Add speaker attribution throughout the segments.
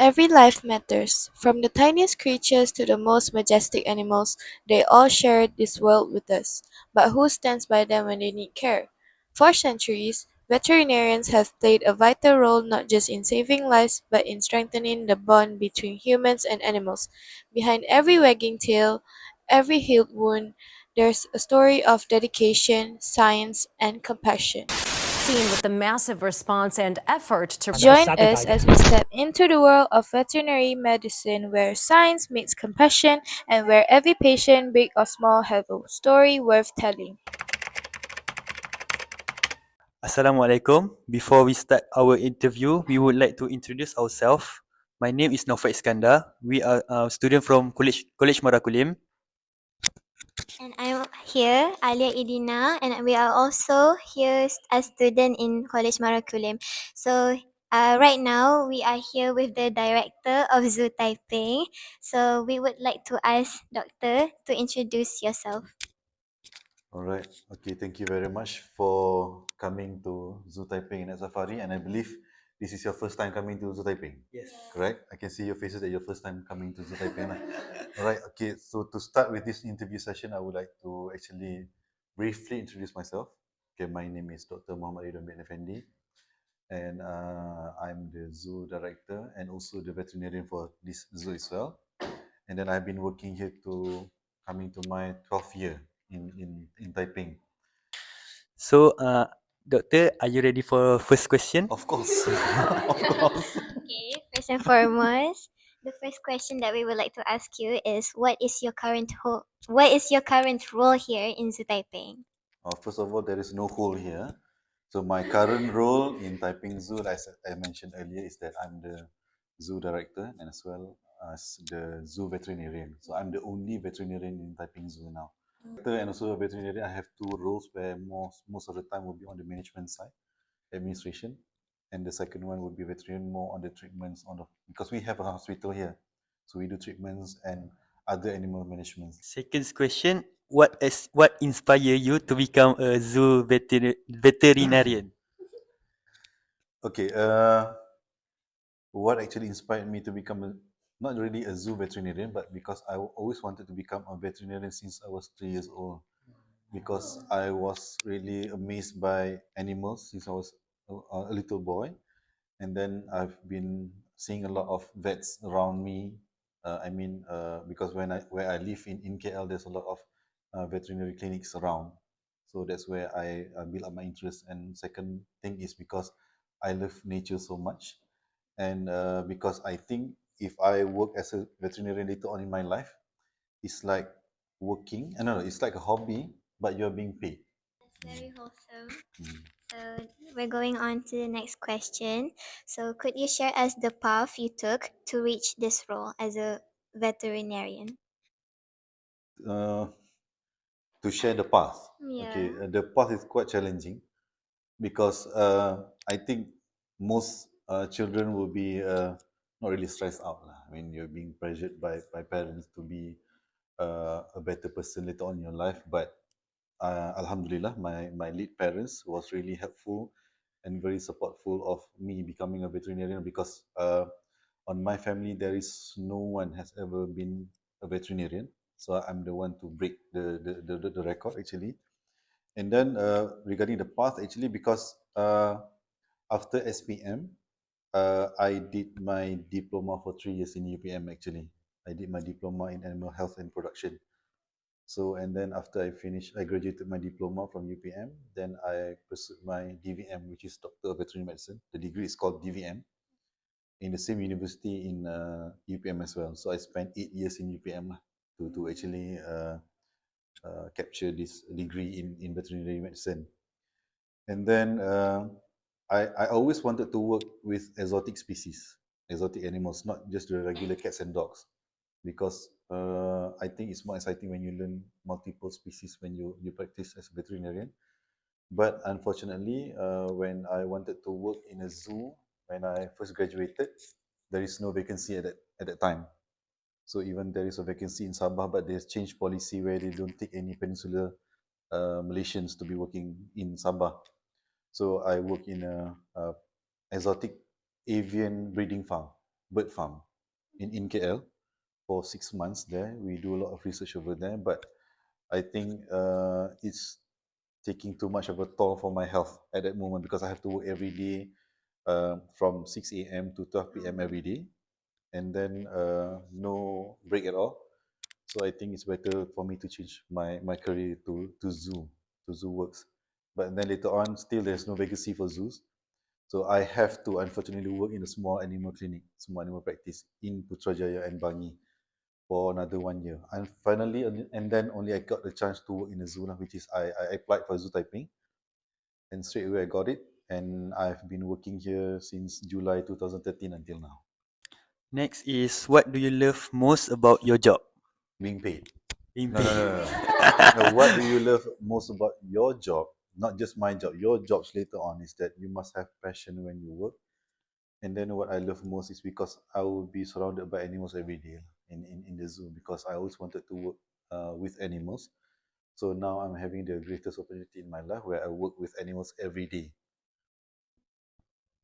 Speaker 1: Every life matters, from the tiniest creatures to the most majestic animals, they all share this world with us. But who stands by them when they need care? For centuries, veterinarians have played a vital role not just in saving lives but in strengthening the bond between humans and animals. Behind every wagging tail, every healed wound, there's a story of dedication, science, and compassion.
Speaker 2: With the massive response and effort to
Speaker 1: Join us as we step into the world of veterinary medicine where science meets compassion and where every patient, big or small, has a story worth telling.
Speaker 3: Assalamualaikum. Before we start our interview, we would like to introduce ourselves. My name is Naufal Iskandar. We are a student from Kolej Mara Kulim.
Speaker 4: And I'm here, Alia Idina, and we are also here as student in Kolej Mara Kulim. So right now we are here with the director of Zoo Taiping. So we would like to ask Doctor to introduce yourself.
Speaker 5: All right. Okay. Thank you very much for coming to Zoo Taiping Night Safari. And I believe this is your first time coming to Zoo Taiping.
Speaker 3: Yes.
Speaker 5: Correct? I can see your faces that your first time coming to Zoo Taiping. All right. Okay. So to start with this interview session, I would like to actually briefly introduce myself. Okay. My name is Dr. Muhammad Ridwan bin Effendi. And I'm the zoo director and also the veterinarian for this zoo as well. And then I've been working here to coming to my 12th year in Taiping.
Speaker 3: So, Doctor, are you ready for first question?
Speaker 5: Of course. Of course.
Speaker 4: Okay, first and foremost, the first question that we would like to ask you is what is your current role here in Zoo Taiping?
Speaker 5: First of all, there is no hole here. So my current role in Taiping Zoo, as I mentioned earlier, is that I'm the zoo director and as well as the zoo veterinarian. So I'm the only veterinarian in Taiping Zoo now. And also a veterinarian, I have two roles where most of the time will be on the management side, administration, and the second one would be veterinarian more on the treatments because we have a hospital here, so we do treatments and other animal management.
Speaker 3: Second question, what inspire you to become a zoo veterinarian?
Speaker 5: Okay, what actually inspired me to become not really a zoo veterinarian, but because I always wanted to become a veterinarian since I was 3 years old. Because I was really amazed by animals since I was a little boy, and then I've been seeing a lot of vets around me. Because where I live in KL, there's a lot of veterinary clinics around, so that's where I built up my interest. And second thing is because I love nature so much, and because I think if I work as a veterinarian later on in my life, it's like working. No, it's like a hobby, but you're being paid.
Speaker 4: That's very wholesome. So we're going on to the next question. So could you share us the path you took to reach this role as a veterinarian?
Speaker 5: To share the path.
Speaker 4: Yeah.
Speaker 5: Okay, the path is quite challenging because I think most children will be not really stressed out. I mean, you're being pressured by parents to be a better person later on in your life. But Alhamdulillah, my late parents was really helpful and very supportful of me becoming a veterinarian because on my family there is no one has ever been a veterinarian. So I'm the one to break the record actually. And then regarding the path, actually, because after SPM, I did my diploma for 3 years in UPM. Actually, I did my diploma in animal health and production. So, and then after I graduated my diploma from UPM. Then I pursued my DVM, which is Doctor of Veterinary Medicine. The degree is called DVM in the same university in UPM as well. So I spent 8 years in UPM to actually capture this degree in veterinary medicine. And then I always wanted to work with exotic species, exotic animals, not just the regular cats and dogs, because I think it's more exciting when you learn multiple species when you practice as a veterinarian. But unfortunately, when I wanted to work in a zoo, when I first graduated, there is no vacancy at that time. So even there is a vacancy in Sabah, but they've changed policy where they don't take any peninsular Malaysians to be working in Sabah. So I work in a exotic avian breeding farm. bird farm in KL for 6 months there. We do a lot of research over there, but I think it's taking too much of a toll for my health at that moment because I have to work every day from 6 a.m. to 12 p.m. every day, and then no break at all. So I think it's better for me to change my career to zoo works. But then later on, still there's no vacancy for zoos. So I have to unfortunately work in a small animal clinic, small animal practice in Putrajaya and Bangi for another 1 year. And finally, and then only I got the chance to work in a zoo, which is I applied for zoo typing, and straight away I got it. And I've been working here since July 2013 until now,
Speaker 3: Next is what do you love most about your job?
Speaker 5: being paid.
Speaker 3: Being
Speaker 5: No, no,
Speaker 3: paid.
Speaker 5: no, no. No, what do you love most about your job? Not just my job. Your jobs later on is that you must have passion when you work. And then what I love most is because I will be surrounded by animals every day in the zoo because I always wanted to work with animals. So now I'm having the greatest opportunity in my life where I work with animals every day.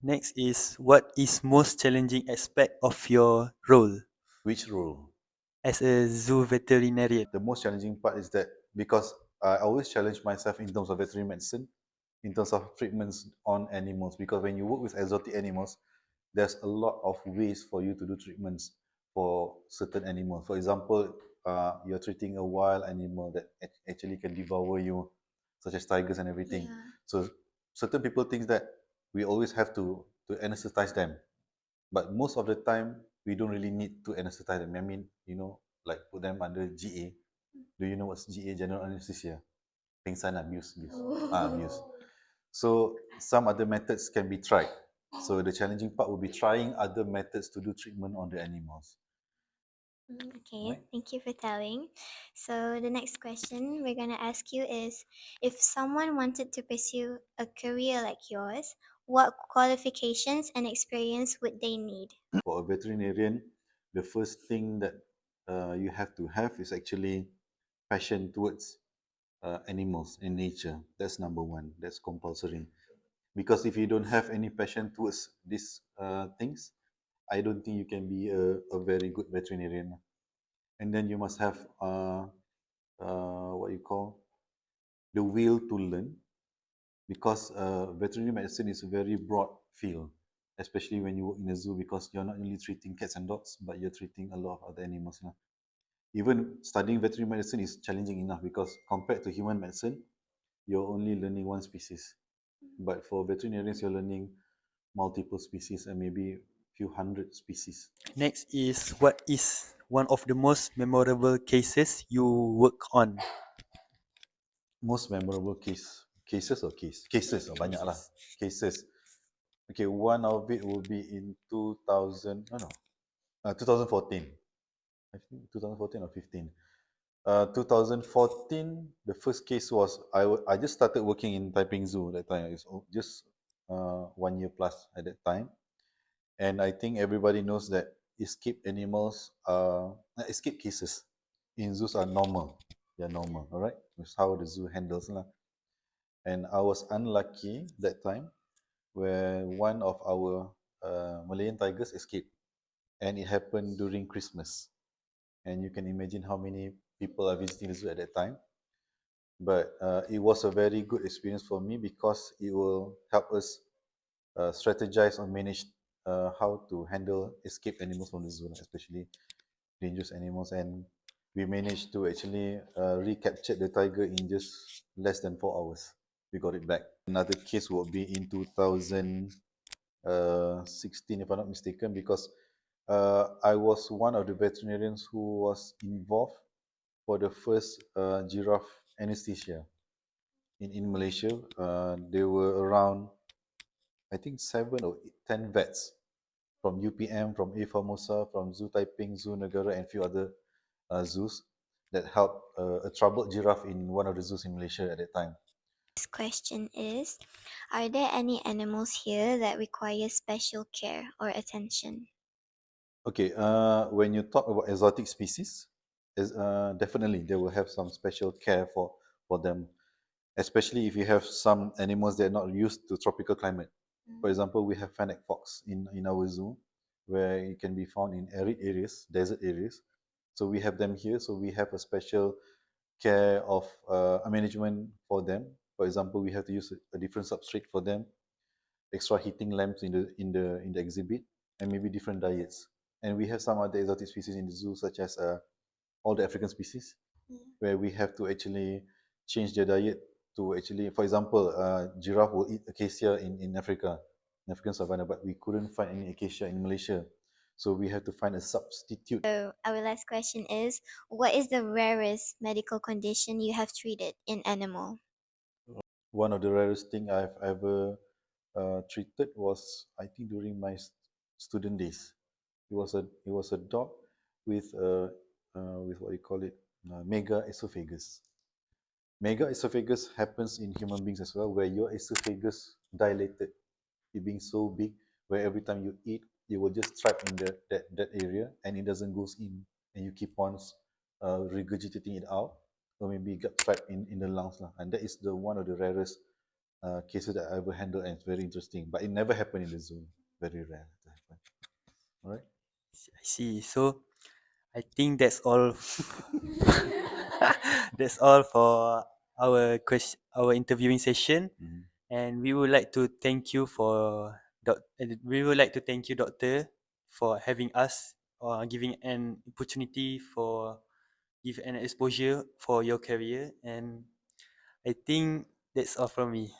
Speaker 3: Next is what is most challenging aspect of your role
Speaker 5: Which role?
Speaker 3: as a zoo veterinarian?
Speaker 5: The most challenging part is that because I always challenge myself in terms of veterinary medicine, in terms of treatments on animals, because when you work with exotic animals, there's a lot of ways for you to do treatments for certain animals. For example, you're treating a wild animal that actually can devour you, such as tigers and everything.
Speaker 4: Yeah.
Speaker 5: So certain people think that we always have to anesthetize them, but most of the time we don't really need to anesthetize them. I mean, like put them under GA. Do you know what's GA? General anesthesia. Pingsan, abuse. Abuse. So some other methods can be tried. So the challenging part will be trying other methods to do treatment on the animals.
Speaker 4: Okay,
Speaker 5: Right.
Speaker 4: thank you for telling. So the next question we're gonna ask you is, if someone wanted to pursue a career like yours, what qualifications and experience would they need?
Speaker 5: For a veterinarian, the first thing that you have to have is actually passion towards animals and nature. That's number one. That's compulsory. Because if you don't have any passion towards these things, I don't think you can be a very good veterinarian. And then you must have what you call the will to learn, because veterinary medicine is a very broad field, especially when you work in a zoo, because you're not only treating cats and dogs, but you're treating a lot of other animals. Even studying veterinary medicine is challenging enough because compared to human medicine, you're only learning one species. But for veterinarians, you're learning multiple species and maybe few hundred species.
Speaker 3: Next is what is one of the most memorable cases you work on?
Speaker 5: Most memorable cases or cases banyak lah cases. Okay, one of it will be in 2000 no no 2014. I think 2014 or 15. 2014, the first case was I just started working in Taiping Zoo that time. It's just 1 year plus at that time, and I think everybody knows that escape animals, escape cases in zoos are normal. They're normal, all right. That's how the zoo handles lah. And I was unlucky that time where one of our Malayan tigers escaped, and it happened during Christmas. And you can imagine how many people are visiting the zoo at that time. But it was a very good experience for me because it will help us strategize or manage how to handle escape animals from the zoo, especially dangerous animals. And we managed to actually recapture the tiger in just less than 4 hours. We got it back. Another case would be in 2016, if I'm not mistaken, because I was one of the veterinarians who was involved for the first giraffe anesthesia in Malaysia. There were around, I think, 7 or 10 vets from UPM, from A Formosa, from Zoo Taiping, Zoo Negara, and few other zoos that helped a troubled giraffe in one of the zoos in Malaysia at that time.
Speaker 4: This question is, are there any animals here that require special care or attention?
Speaker 5: Okay, when you talk about exotic species, definitely they will have some special care for them, especially if you have some animals that are not used to tropical climate. For example, we have fennec fox in our zoo, where it can be found in arid areas, desert areas. So we have them here. So we have a special care of management for them. For example, we have to use a different substrate for them, extra heating lamps in the exhibit, and maybe different diets. And we have some other exotic species in the zoo, such as all the African species, where we have to actually change their diet to actually, for example, giraffe will eat acacia in Africa, in African savanna, but we couldn't find any acacia in Malaysia. So we have to find a substitute.
Speaker 4: So our last question is, what is the rarest medical condition you have treated in animal?
Speaker 5: One of the rarest thing I've ever treated was, I think, during my student days. It was a dog with what you call it, mega esophagus. Mega esophagus happens in human beings as well, where your esophagus dilated, it being so big, where every time you eat, it will just trap in that area, and it doesn't goes in, and you keep on regurgitating it out, or maybe it got trapped in the lungs lah. And that is the one of the rarest cases that I ever handled, and it's very interesting. But it never happened in the zoo. Very rare to happen. All right.
Speaker 3: I see. So I think that's all. That's all for our interviewing session, and we would like to thank you doctor, for having us or giving an opportunity for give an exposure for your career, and I think that's all from me.